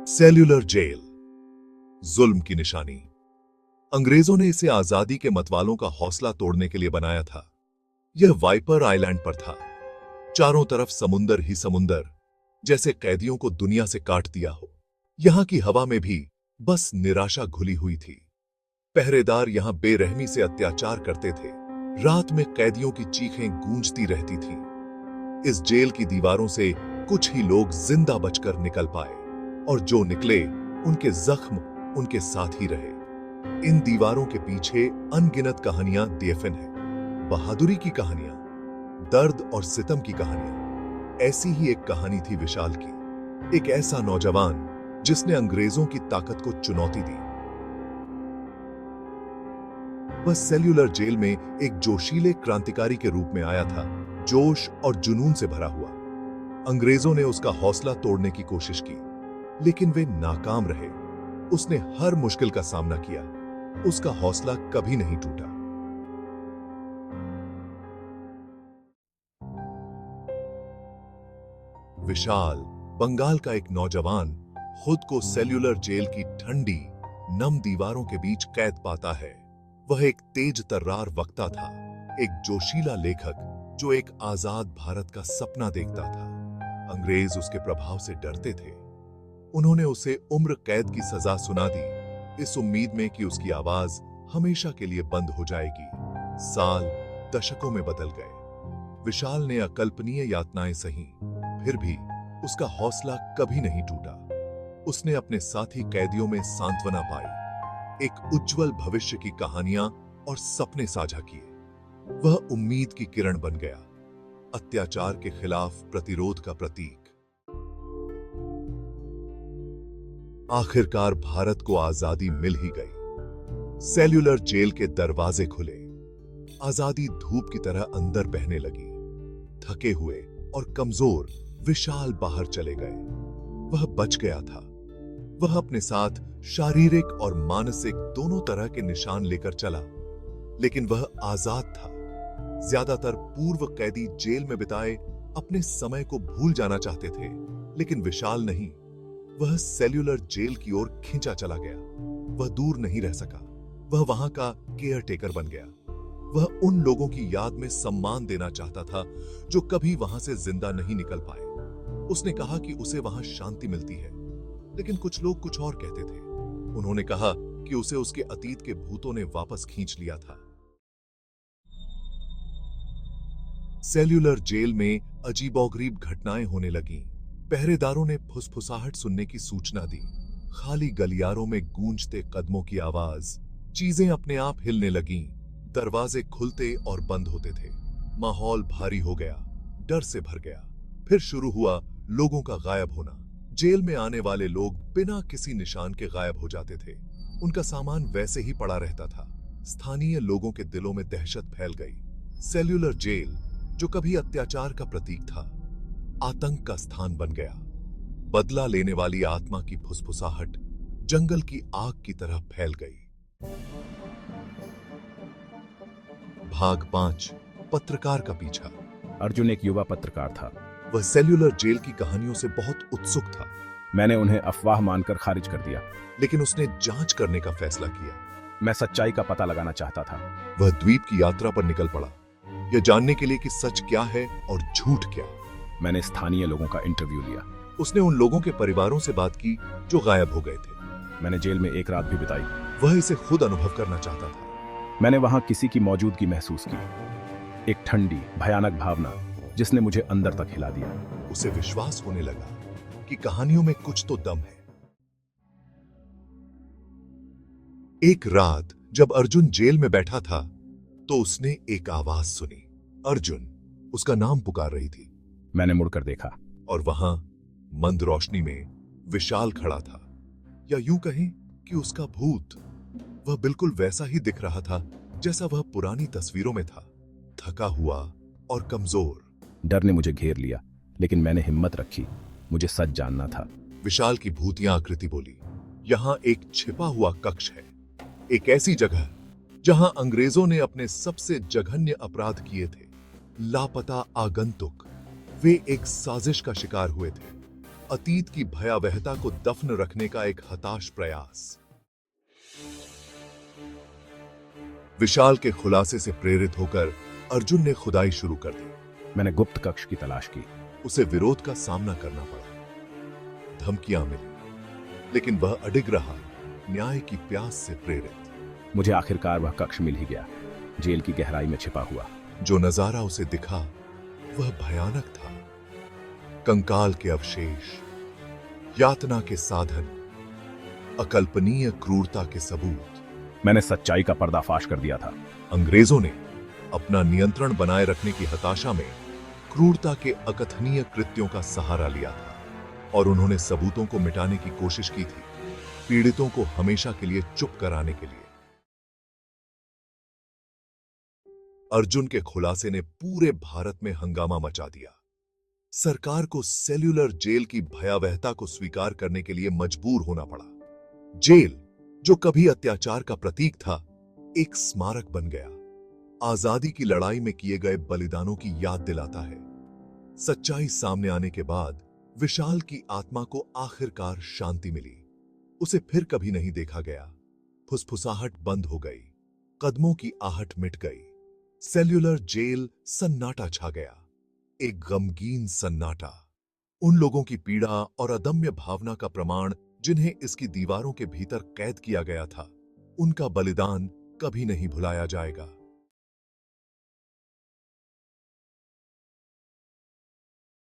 Cellular jail, जुल्म की निशानी। अंग्रेजों ने इसे आजादी के मतवालों का हौसला तोड़ने के लिए बनाया था। यह वाइपर आइलैंड पर था। चारों तरफ समुंदर ही समुंदर, जैसे कैदियों को दुनिया से काट दिया हो। यहां की हवा में भी बस निराशा घुली हुई थी। पहरेदार यहां बेरहमी से अत्याचार करते थे। रात में कैदियों की चीखें गूंजती रहती थीं। इस जेल की दीवारों से कुछ ही लोग जिंदा बचकर निकल पाए, और जो निकले उनके जख्म उनके साथ ही रहे। इन दीवारों के पीछे अनगिनत कहानियां दफन हैं। बहादुरी की कहानियां, दर्द और सितम की कहानियां। ऐसी ही एक कहानी थी विशाल की, एक ऐसा नौजवान जिसने अंग्रेजों की ताकत को चुनौती दी। वह सेल्यूलर जेल में एक जोशीले क्रांतिकारी के रूप में आया था, जोश और जुनून से भरा हुआ। अंग्रेजों ने उसका हौसला तोड़ने की कोशिश की, लेकिन वे नाकाम रहे। उसने हर मुश्किल का सामना किया। उसका हौसला कभी नहीं टूटा। विशाल, बंगाल का एक नौजवान, खुद को सेल्यूलर जेल की ठंडी, नम दीवारों के बीच कैद पाता है। वह एक तेज तर्रार वक्ता था, एक जोशीला लेखक जो एक आजाद भारत का सपना देखता था। अंग्रेज उसके प्रभाव से डरते थे। उन्होंने उसे उम्र कैद की सजा सुना दी, इस उम्मीद में कि उसकी आवाज हमेशा के लिए बंद हो जाएगी। साल दशकों में बदल गए। विशाल ने अकल्पनीय यातनाएं सही, फिर भी उसका हौसला कभी नहीं टूटा। उसने अपने साथी कैदियों में सांत्वना पाई, एक उज्जवल भविष्य की कहानियां और सपने साझा किए। वह उम्मीद की किरण बन गया, अत्याचार के खिलाफ प्रतिरोध का प्रतीक। आखिरकार भारत को आजादी मिल ही गई। सेल्यूलर जेल के दरवाजे खुले। आजादी धूप की तरह अंदर बहने लगी। थके हुए और कमजोर विशाल बाहर चले गए। वह बच गया था। वह अपने साथ शारीरिक और मानसिक दोनों तरह के निशान लेकर चला, लेकिन वह आजाद था। ज्यादातर पूर्व कैदी जेल में बिताए अपने समय को भूल जाना चाहते थे, लेकिन विशाल नहीं। वह सेल्यूलर जेल की ओर खींचा चला गया। वह दूर नहीं रह सका। वह वहां का केयर टेकर बन गया। वह उन लोगों की याद में सम्मान देना चाहता था जो कभी वहां से जिंदा नहीं निकल पाए। उसने कहा कि उसे वहां शांति मिलती है, लेकिन कुछ लोग कुछ और कहते थे। उन्होंने कहा कि उसे उसके अतीत के भूतों ने वापस खींच लिया था। सेल्यूलर जेल में अजीबोगरीब घटनाएं होने लगीं। पहरेदारों ने फुसफुसाहट सुनने की सूचना दी। खाली गलियारों में गूंजते कदमों की आवाज। चीजें अपने आप हिलने लगीं। दरवाजे खुलते और बंद होते थे। माहौल भारी हो गया, डर से भर गया। फिर शुरू हुआ लोगों का गायब होना। जेल में आने वाले लोग बिना किसी निशान के गायब हो जाते थे। उनका सामान वैसे ही पड़ा रहता था। स्थानीय लोगों के दिलों में दहशत फैल गई। सेल्यूलर जेल, जो कभी अत्याचार का प्रतीक था, आतंक का स्थान बन गया। बदला लेने वाली आत्मा की फुसफुसाहट जंगल की आग की तरह फैल गई। भाग 5, पत्रकार का पीछा। अर्जुन एक युवा पत्रकार था। वह सेल्यूलर जेल की कहानियों से बहुत उत्सुक था। मैंने उन्हें अफवाह मानकर खारिज कर दिया। लेकिन उसने जांच करने का फैसला किया। मैं सच्चाई का पता लगाना चाहता था। वह द्वीप की यात्रा पर निकल पड़ा, यह जानने के लिए कि सच क्या है और झूठ क्या। मैंने स्थानीय लोगों का इंटरव्यू लिया। उसने उन लोगों के परिवारों से बात की जो गायब हो गए थे। मैंने जेल में एक रात भी बिताई। वह इसे खुद अनुभव करना चाहता था। मैंने वहां किसी की मौजूदगी महसूस की, एक ठंडी भयानक भावना जिसने मुझे अंदर तक हिला दिया। उसे विश्वास होने लगा कि कहानियों में कुछ तो दम है। एक रात जब अर्जुन जेल में बैठा था, तो उसने एक आवाज सुनी। अर्जुन, उसका नाम पुकार रही थी। मैंने मुड़कर देखा, और वहां मंद रोशनी में विशाल खड़ा था, या यूं कहें कि उसका भूत। वह बिल्कुल वैसा ही दिख रहा था जैसा वह पुरानी तस्वीरों में था, थका हुआ और कमजोर। डर ने मुझे घेर लिया, लेकिन मैंने हिम्मत रखी। मुझे सच जानना था। विशाल की भूतिया आकृति बोली, यहां एक छिपा हुआ कक्ष है, एक ऐसी जगह जहां अंग्रेजों ने अपने सबसे जघन्य अपराध किए थे। लापता आगंतुक, वे एक साजिश का शिकार हुए थे। अतीत की भयावहता को दफन रखने का एक हताश प्रयास। विशाल के खुलासे से प्रेरित होकर अर्जुन ने खुदाई शुरू कर दी। मैंने गुप्त कक्ष की तलाश की। उसे विरोध का सामना करना पड़ा, धमकियां मिली, लेकिन वह अडिग रहा, न्याय की प्यास से प्रेरित। मुझे आखिरकार वह कक्ष मिल ही गया, जेल की गहराई में छिपा हुआ। जो नजारा उसे दिखा वह भयानक था। कंकाल के अवशेष, यातना के साधन, अकल्पनीय क्रूरता के सबूत। मैंने सच्चाई का पर्दाफाश कर दिया था। अंग्रेजों ने अपना नियंत्रण बनाए रखने की हताशा में क्रूरता के अकथनीय कृत्यों का सहारा लिया था और उन्होंने सबूतों को मिटाने की कोशिश की थी, पीड़ितों को हमेशा के लिए चुप कराने के लिए। अर्जुन के खुलासे ने पूरे भारत में हंगामा मचा दिया। सरकार को सेल्यूलर जेल की भयावहता को स्वीकार करने के लिए मजबूर होना पड़ा। जेल, जो कभी अत्याचार का प्रतीक था, एक स्मारक बन गया। आजादी की लड़ाई में किए गए बलिदानों की याद दिलाता है। सच्चाई सामने आने के बाद विशाल की आत्मा को आखिरकार शांति मिली। उसे फिर कभी नहीं देखा गया। फुसफुसाहट बंद हो गई, कदमों की आहट मिट गई। सेल्यूलर जेल सन्नाटा छा गया, एक गमगीन सन्नाटा। उन लोगों की पीड़ा और अदम्य भावना का प्रमाण जिन्हें इसकी दीवारों के भीतर कैद किया गया था, उनका बलिदान कभी नहीं भुलाया जाएगा।